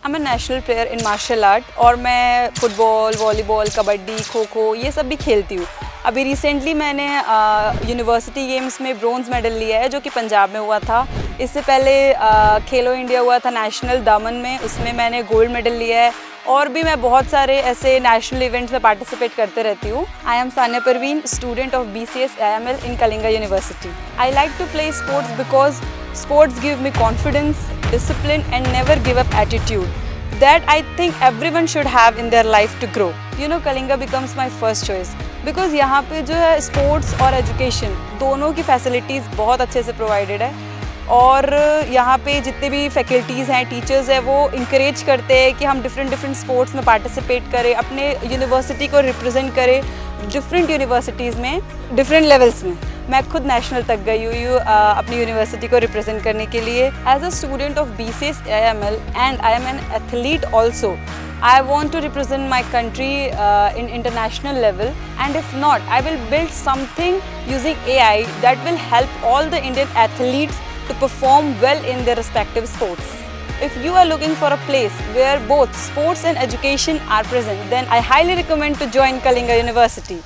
I'm a national player in martial art और मैं football, volleyball, kabaddi, kho kho ये सब भी खेलती हूँ। अभी रिसेंटली मैंने यूनिवर्सिटी गेम्स में ब्रोंज़ मेडल लिया है जो कि पंजाब में हुआ था। इससे पहले खेलो इंडिया हुआ था नेशनल दामन में, उसमें मैंने गोल्ड मेडल लिया है। और भी मैं बहुत सारे ऐसे नेशनल इवेंट्स में पार्टिसिपेट करते रहती हूँ। I am Sania Parveen, student of B.CS AI ML in Kalinga University. I like to play sports because sports give me confidence, discipline and never give up attitude that I think everyone should have in their life to grow. You know, Kalinga becomes my first choice because यहाँ पे जो है sports और education दोनों की facilities बहुत अच्छे से प्रोवाइडेड है और यहाँ पे जितने भी फैकल्टीज़ हैं, टीचर्स हैं, वो इंकरेज करते हैं कि हम डिफरेंट स्पोर्ट्स में पार्टिसिपेट करें, अपने यूनिवर्सिटी को रिप्रेजेंट करें डिफरेंट यूनिवर्सिटीज़ में, डिफरेंट लेवल्स में। मैं खुद नेशनल तक गई हुई हूँ अपनी यूनिवर्सिटी को रिप्रेजेंट करने के लिए। As a student of B.CS AI ML and I am an athlete also, I want to represent my country in international level, and if not, I will build something using AI that will help all the Indian athletes to perform well in their respective sports. If you are looking for a place where both sports and education are present, then I highly recommend to join Kalinga University.